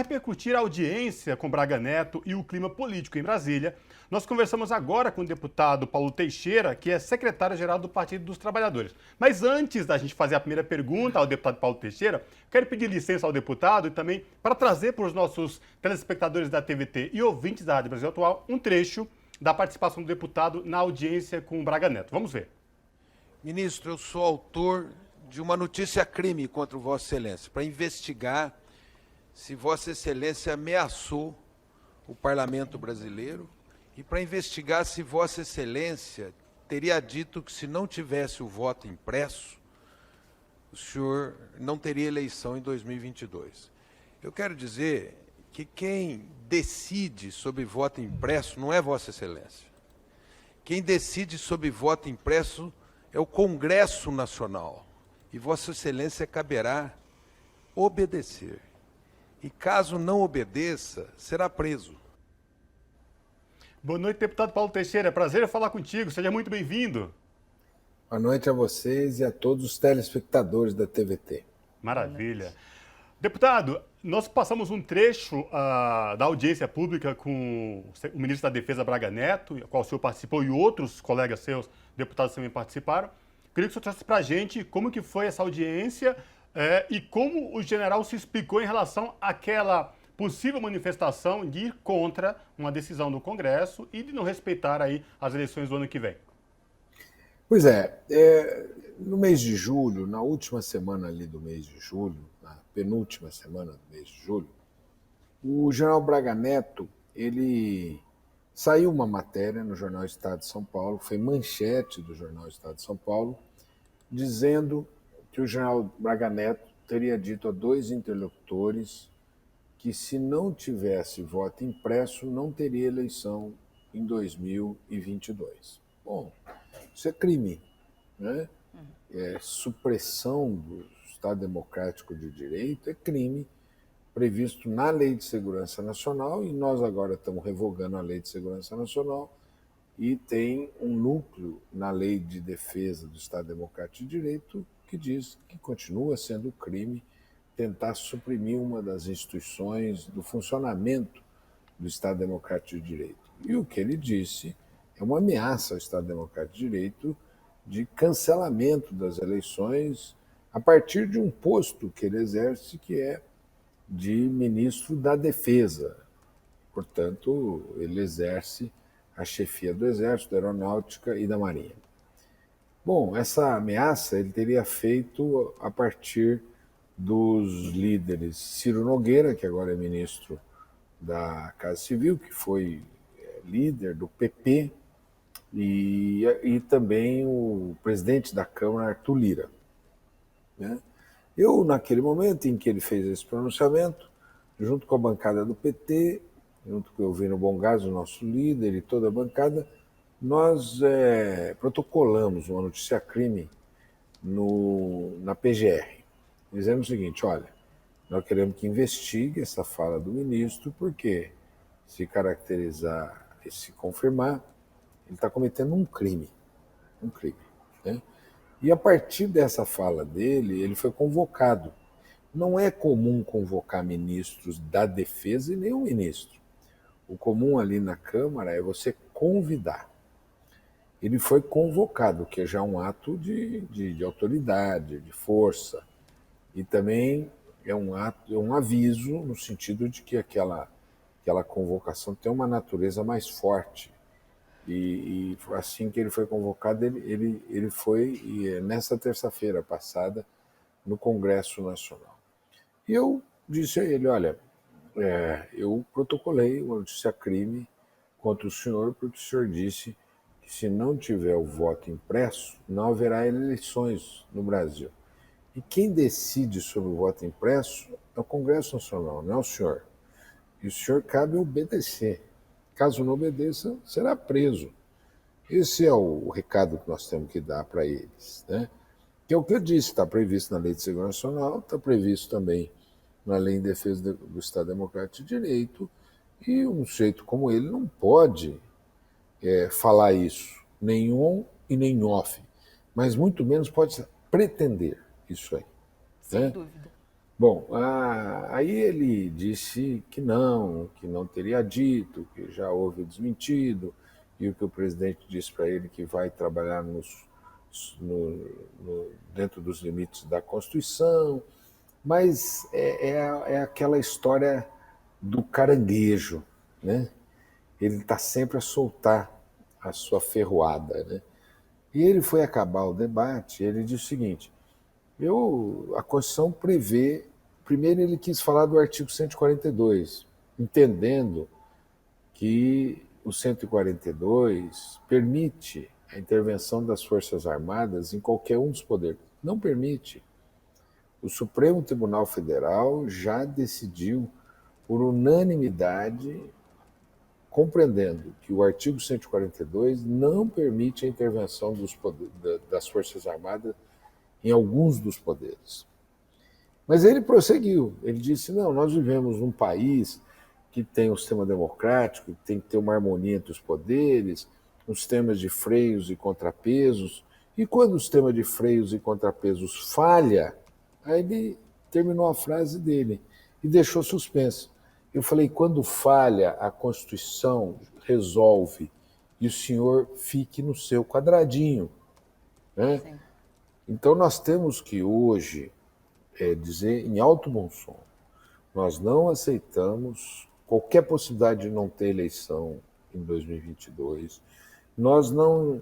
repercutir a audiência com Braga Neto e o clima político em Brasília, nós conversamos agora com o deputado Paulo Teixeira, que é secretário-geral do Partido dos Trabalhadores. Mas antes da gente fazer a primeira pergunta ao deputado Paulo Teixeira, quero pedir licença ao deputado e também para trazer para os nossos telespectadores da TVT e ouvintes da Rádio Brasil Atual um trecho da participação do deputado na audiência com o Braga Neto. Vamos ver. Ministro, eu sou autor de uma notícia-crime contra Vossa Excelência, para investigar se Vossa Excelência ameaçou o Parlamento brasileiro e para investigar se Vossa Excelência teria dito que se não tivesse o voto impresso, o senhor não teria eleição em 2022. Eu quero dizer que quem decide sobre voto impresso não é Vossa Excelência. Quem decide sobre voto impresso é o Congresso Nacional. E Vossa Excelência caberá obedecer. E caso não obedeça, será preso. Boa noite, deputado Paulo Teixeira. É prazer falar contigo. Seja muito bem-vindo. Boa noite a vocês e a todos os telespectadores da TVT. Maravilha. Deputado, nós passamos um trecho da audiência pública com o ministro da Defesa, Braga Neto, a qual o senhor participou e outros colegas seus, deputados, também participaram. Queria que o senhor trouxesse para a gente como que foi essa audiência e como o general se explicou em relação àquela possível manifestação de ir contra uma decisão do Congresso e de não respeitar aí as eleições do ano que vem. Pois no mês de julho, na última semana ali do mês de julho, na penúltima semana do mês de julho, o general Braga Neto, saiu uma matéria no Jornal Estado de São Paulo, foi manchete do Jornal Estado de São Paulo, dizendo que o general Braga Neto teria dito a 2 interlocutores que se não tivesse voto impresso, não teria eleição em 2022. Bom, isso é crime, né? Supressão do Estado Democrático de Direito é crime previsto na Lei de Segurança Nacional e nós agora estamos revogando a Lei de Segurança Nacional e tem um núcleo na Lei de Defesa do Estado Democrático de Direito que diz que continua sendo crime tentar suprimir uma das instituições do funcionamento do Estado Democrático de Direito. E o que ele disse é uma ameaça ao Estado Democrático de Direito de cancelamento das eleições a partir de um posto que ele exerce, que é de ministro da Defesa. Portanto, ele exerce a chefia do Exército, da Aeronáutica e da Marinha. Bom, essa ameaça ele teria feito a partir dos líderes Ciro Nogueira, que agora é ministro da Casa Civil, que foi líder do PP, e também o presidente da Câmara, Arthur Lira. Né? Eu, naquele momento em que ele fez esse pronunciamento, junto com a bancada do PT, junto com o Elvino Bongazo, o nosso líder, e toda a bancada, nós protocolamos uma notícia-crime na PGR, dizendo o seguinte: olha, nós queremos que investigue essa fala do ministro, porque se caracterizar e se confirmar, ele está cometendo um crime. Né? E a partir dessa fala dele, ele foi convocado. Não é comum convocar ministros da Defesa e nenhum ministro. O comum ali na Câmara é você convidar. Ele foi convocado, que é já um ato de autoridade, de força. E também é um aviso no sentido de que aquela convocação tem uma natureza mais forte. E assim que ele foi convocado, ele foi nessa terça-feira passada no Congresso Nacional. E eu disse a ele: olha, eu protocolei uma notícia-crime contra o senhor, porque o senhor disse que se não tiver o voto impresso, não haverá eleições no Brasil. E quem decide sobre o voto impresso é o Congresso Nacional, não é o senhor. E o senhor cabe obedecer. Caso não obedeça, será preso. Esse é o recado que nós temos que dar para eles. Né? Que é o que eu disse, está previsto na Lei de Segurança Nacional, está previsto também na Lei de Defesa do Estado Democrático de Direito, e um sujeito como ele não pode falar isso, nem on e nem off, mas muito menos pode pretender isso aí. Sem dúvida. Bom, aí ele disse que não teria dito, que já houve desmentido, e o que o presidente disse para ele que vai trabalhar dentro dos limites da Constituição, mas é aquela história do caranguejo, né? Ele está sempre a soltar a sua ferroada, né? E ele foi acabar o debate, ele disse o seguinte: a Constituição prevê. Primeiro, ele quis falar do artigo 142, entendendo que o 142 permite a intervenção das Forças Armadas em qualquer um dos poderes. Não permite. O Supremo Tribunal Federal já decidiu, por unanimidade, compreendendo que o artigo 142 não permite a intervenção das Forças Armadas em alguns dos poderes. Mas ele prosseguiu, ele disse, não, nós vivemos num país que tem um sistema democrático, que tem que ter uma harmonia entre os poderes, um sistema de freios e contrapesos, e quando o sistema de freios e contrapesos falha, aí ele terminou a frase dele e deixou suspenso. Eu falei, quando falha, a Constituição resolve e o senhor fique no seu quadradinho, né? Sim. Então nós temos que hoje dizer em alto bom som, nós não aceitamos qualquer possibilidade de não ter eleição em 2022, nós não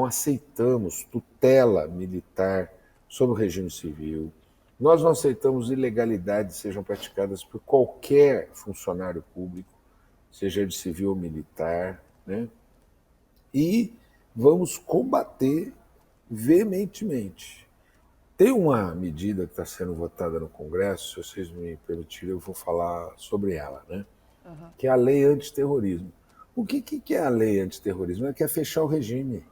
aceitamos tutela militar sobre o regime civil, nós não aceitamos ilegalidades sejam praticadas por qualquer funcionário público, seja de civil ou militar, né? E vamos combater veementemente. Tem uma medida que está sendo votada no Congresso, se vocês me permitirem, eu vou falar sobre ela, né? Uhum. Que é a lei antiterrorismo. O que é a lei antiterrorismo? Ela quer fechar o regime.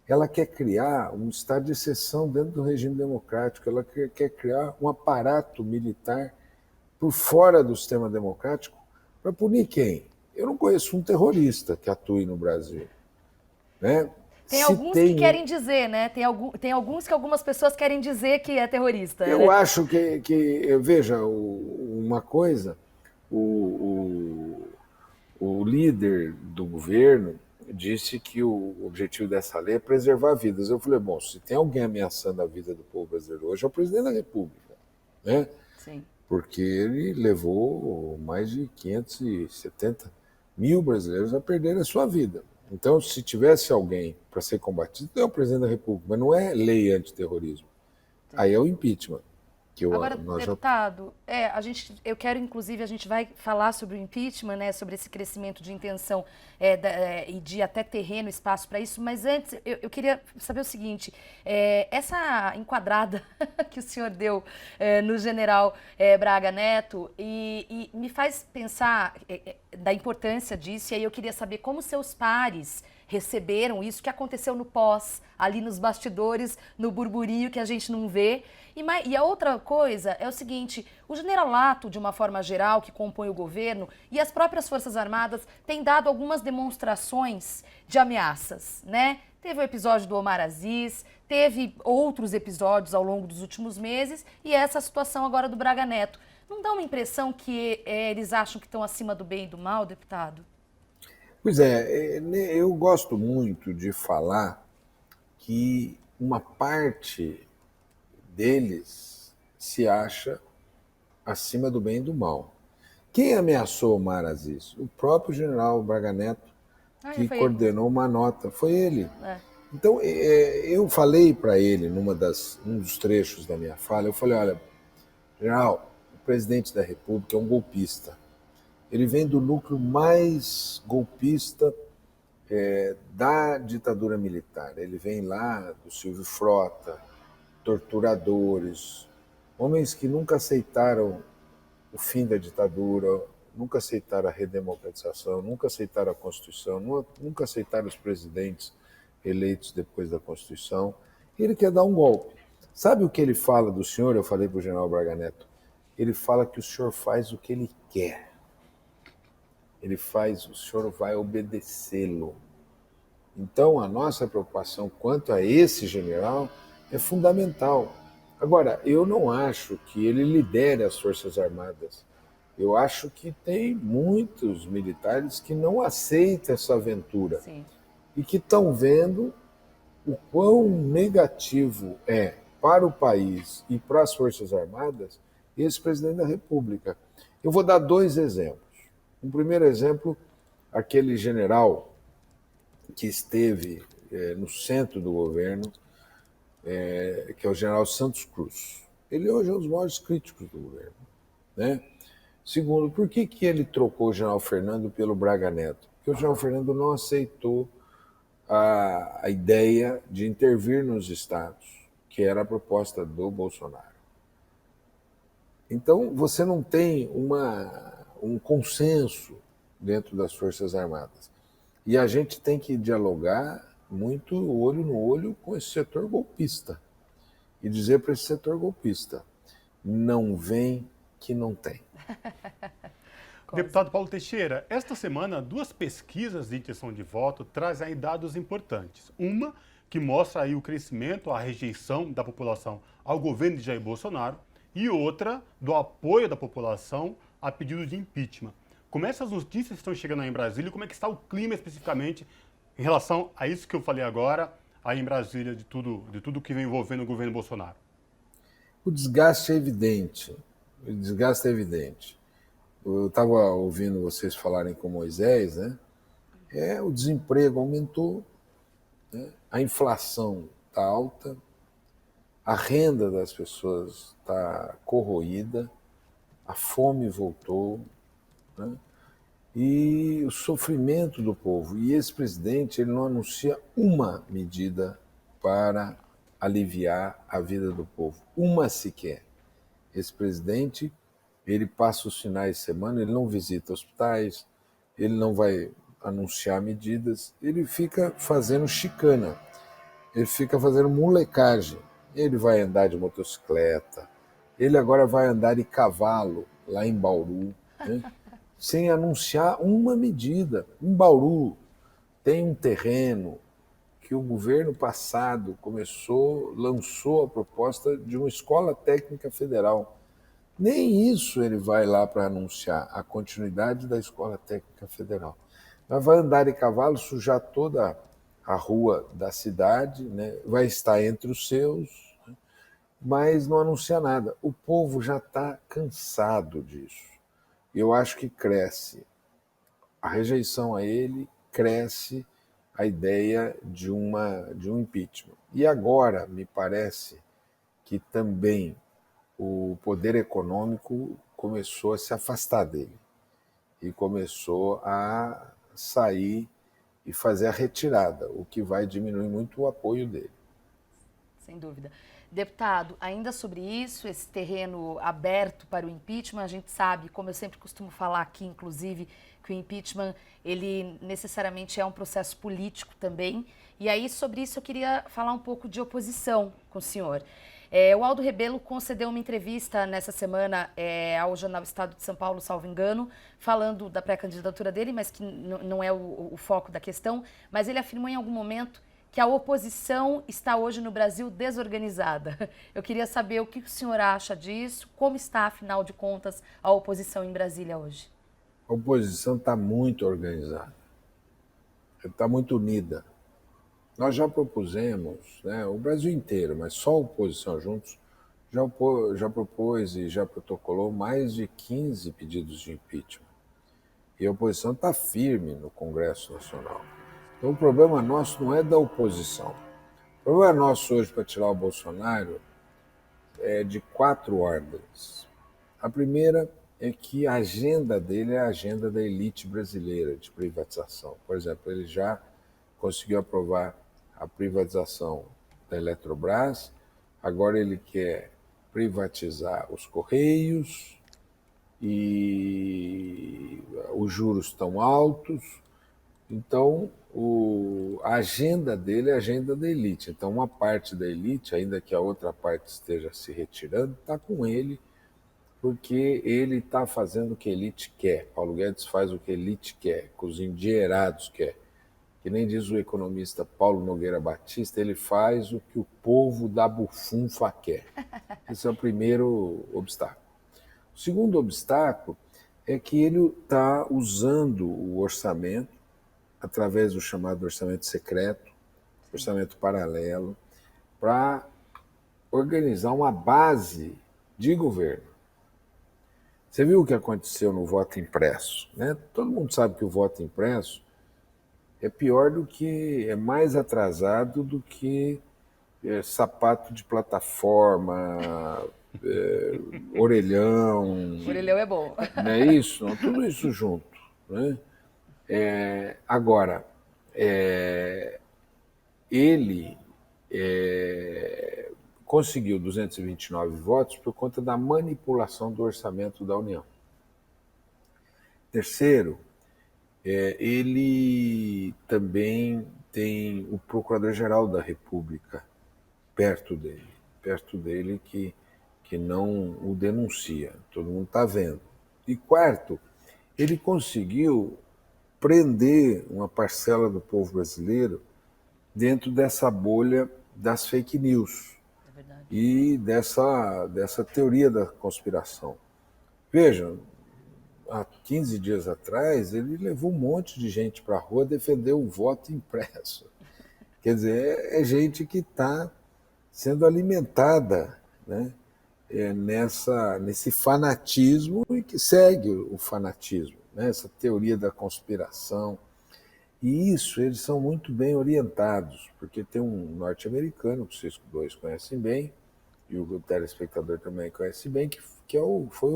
Ela quer criar um estado de exceção dentro do regime democrático. Ela quer criar um aparato militar por fora do sistema democrático para punir quem? Eu não conheço um terrorista que atue no Brasil, né? Tem alguns que querem dizer, né? Tem alguns que algumas pessoas querem dizer que é terrorista. Eu acho que veja, uma coisa, o líder do governo disse que o objetivo dessa lei é preservar vidas. Eu falei, bom, se tem alguém ameaçando a vida do povo brasileiro hoje, é o presidente da República, né? Sim. Porque ele levou mais de 570 mil brasileiros a perderem a sua vida. Então, se tivesse alguém para ser combatido, é o presidente da República, mas não é lei antiterrorismo. Aí é o impeachment. Agora, deputado, eu quero, inclusive, a gente vai falar sobre o impeachment, né, sobre esse crescimento de intenção e de até terreno, espaço para isso, mas antes eu queria saber o seguinte, essa enquadrada que o senhor deu no general Braga Neto e me faz pensar da importância disso, e aí eu queria saber como seus pares receberam isso, que aconteceu no pós, ali nos bastidores, no burburinho que a gente não vê. E a outra coisa é o seguinte, o generalato, de uma forma geral, que compõe o governo, e as próprias Forças Armadas têm dado algumas demonstrações de ameaças, né? Teve o episódio do Omar Aziz, teve outros episódios ao longo dos últimos meses, e essa situação agora do Braga Neto. Não dá uma impressão que eles acham que estão acima do bem e do mal, deputado? Pois eu gosto muito de falar que uma parte deles se acha acima do bem e do mal. Quem ameaçou o Omar Aziz? O próprio general Braga Neto, que coordenou uma nota. Foi ele. Então, eu falei para ele, num dos trechos da minha fala, eu falei, olha, general, o presidente da República é um golpista. Ele vem do núcleo mais golpista da ditadura militar. Ele vem lá do Silvio Frota, torturadores, homens que nunca aceitaram o fim da ditadura, nunca aceitaram a redemocratização, nunca aceitaram a Constituição, nunca aceitaram os presidentes eleitos depois da Constituição. Ele quer dar um golpe. Sabe o que ele fala do senhor? Eu falei para o general Braga Neto. Ele fala que o senhor faz o que ele quer. O senhor vai obedecê-lo. Então, a nossa preocupação quanto a esse general é fundamental. Agora, eu não acho que ele lidere as Forças Armadas. Eu acho que tem muitos militares que não aceitam essa aventura. Sim. E que estão vendo o quão negativo é para o país e para as Forças Armadas esse presidente da República. Eu vou dar 2 exemplos. Um primeiro exemplo, aquele general que esteve no centro do governo, que é o general Santos Cruz. Ele hoje é um dos maiores críticos do governo, né? Segundo, por que ele trocou o general Fernando pelo Braga Neto? Porque o general Fernando não aceitou a ideia de intervir nos estados, que era a proposta do Bolsonaro. Então, você não tem um consenso dentro das Forças Armadas. E a gente tem que dialogar muito olho no olho com esse setor golpista e dizer para esse setor golpista, não vem que não tem. Deputado Paulo Teixeira, esta semana 2 pesquisas de intenção de voto trazem aí dados importantes. Uma que mostra aí o crescimento, a rejeição da população ao governo de Jair Bolsonaro e outra do apoio da população a pedido de impeachment. Como essas notícias estão chegando aí em Brasília e como é que está o clima especificamente em relação a isso que eu falei agora aí em Brasília de tudo que vem envolvendo o governo Bolsonaro? O desgaste é evidente. O desgaste é evidente. Eu estava ouvindo vocês falarem com Moisés, né? O desemprego aumentou, né? A inflação está alta, a renda das pessoas está corroída, a fome voltou, né? E o sofrimento do povo. E esse presidente ele não anuncia uma medida para aliviar a vida do povo, uma sequer. Esse presidente ele passa os finais de semana, ele não visita hospitais, ele não vai anunciar medidas, ele fica fazendo chicana, ele fica fazendo molecagem. Ele vai andar de motocicleta, ele agora vai andar de cavalo lá em Bauru, né? Sem anunciar uma medida. Em Bauru tem um terreno que o governo passado lançou a proposta de uma escola técnica federal. Nem isso ele vai lá para anunciar, a continuidade da Escola Técnica Federal. Mas vai andar de cavalo, sujar toda a rua da cidade, né? Vai estar entre os seus, né? Mas não anuncia nada. O povo já está cansado disso. Eu acho que cresce a rejeição a ele, cresce a ideia de um impeachment. E agora, me parece que também o poder econômico começou a se afastar dele e começou a sair e fazer a retirada, o que vai diminuir muito o apoio dele. Sem dúvida. Deputado, ainda sobre isso, esse terreno aberto para o impeachment, a gente sabe, como eu sempre costumo falar aqui, inclusive, que o impeachment, ele necessariamente é um processo político também. E aí, sobre isso, eu queria falar um pouco de oposição com o senhor. O Aldo Rebelo concedeu uma entrevista nessa semana ao jornal Estado de São Paulo, salvo engano, falando da pré-candidatura dele, mas que não é o foco da questão, mas ele afirmou em algum momento que a oposição está hoje no Brasil desorganizada. Eu queria saber o que o senhor acha disso, como está, afinal de contas, a oposição em Brasília hoje. A oposição está muito organizada, está muito unida. Nós já propusemos, né, o Brasil inteiro, mas só a oposição juntos, já propôs e já protocolou mais de 15 pedidos de impeachment. E a oposição está firme no Congresso Nacional. Então o problema nosso não é da oposição. O problema nosso hoje para tirar o Bolsonaro é de 4 ordens. A primeira é que a agenda dele é a agenda da elite brasileira de privatização. Por exemplo, ele já conseguiu aprovar a privatização da Eletrobras, agora ele quer privatizar os Correios e os juros estão altos. Então, a agenda dele é a agenda da elite. Então, uma parte da elite, ainda que a outra parte esteja se retirando, está com ele, porque ele está fazendo o que a elite quer. Paulo Guedes faz o que a elite quer, que os endinheirados querem. que nem diz o economista Paulo Nogueira Batista, ele faz o que o povo da bufunfa quer. Esse é o primeiro obstáculo. O segundo obstáculo é que ele está usando o orçamento, através do chamado orçamento secreto, orçamento paralelo, para organizar uma base de governo. Você viu o que aconteceu no voto impresso, né? Todo mundo sabe que o voto impresso é pior do que, é mais atrasado do que sapato de plataforma, orelhão. Orelhão é bom. Não é isso? Não, tudo isso junto. Né? Agora, ele conseguiu 229 votos por conta da manipulação do orçamento da União. Terceiro, ele também tem o Procurador-Geral da República perto dele que não o denuncia, todo mundo está vendo. E quarto, ele conseguiu prender uma parcela do povo brasileiro dentro dessa bolha das fake news e dessa teoria da conspiração. Vejam, há 15 dias atrás, ele levou um monte de gente para a rua defender o voto impresso. Quer dizer, é gente que está sendo alimentada, né, nesse fanatismo e que segue o fanatismo, né, essa teoria da conspiração. E isso, eles são muito bem orientados, porque tem um norte-americano, que vocês dois conhecem bem, e o telespectador também conhece bem, que foi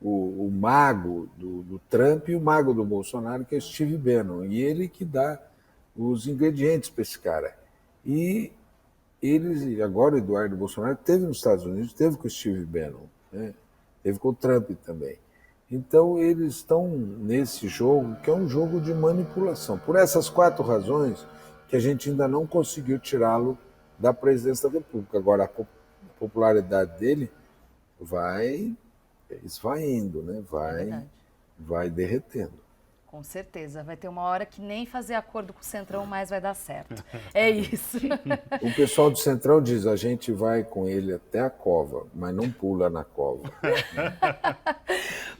o mago do Trump e o mago do Bolsonaro, que é o Steve Bannon. E ele que dá os ingredientes para esse cara. E agora o Eduardo Bolsonaro esteve nos Estados Unidos, esteve com o Steve Bannon, né? Esteve com o Trump também. Então eles estão nesse jogo, que é um jogo de manipulação. Por essas 4 razões que a gente ainda não conseguiu tirá-lo da presidência da República. Agora, a popularidade dele vai esvaindo, né? Vai derretendo. Com certeza. Vai ter uma hora que nem fazer acordo com o Centrão mais vai dar certo. É isso. O pessoal do Centrão diz, a gente vai com ele até a cova, mas não pula na cova.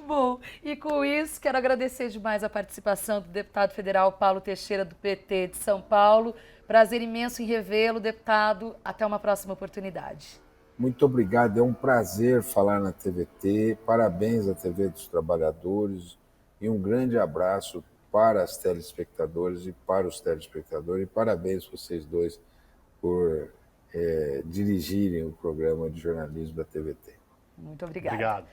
Bom, e com isso, quero agradecer demais a participação do deputado federal Paulo Teixeira, do PT de São Paulo. Prazer imenso em revê-lo, deputado. Até uma próxima oportunidade. Muito obrigado, é um prazer falar na TVT. Parabéns à TV dos Trabalhadores e um grande abraço para as telespectadoras e para os telespectadores. E parabéns vocês dois por dirigirem o programa de jornalismo da TVT. Muito obrigada. Obrigado.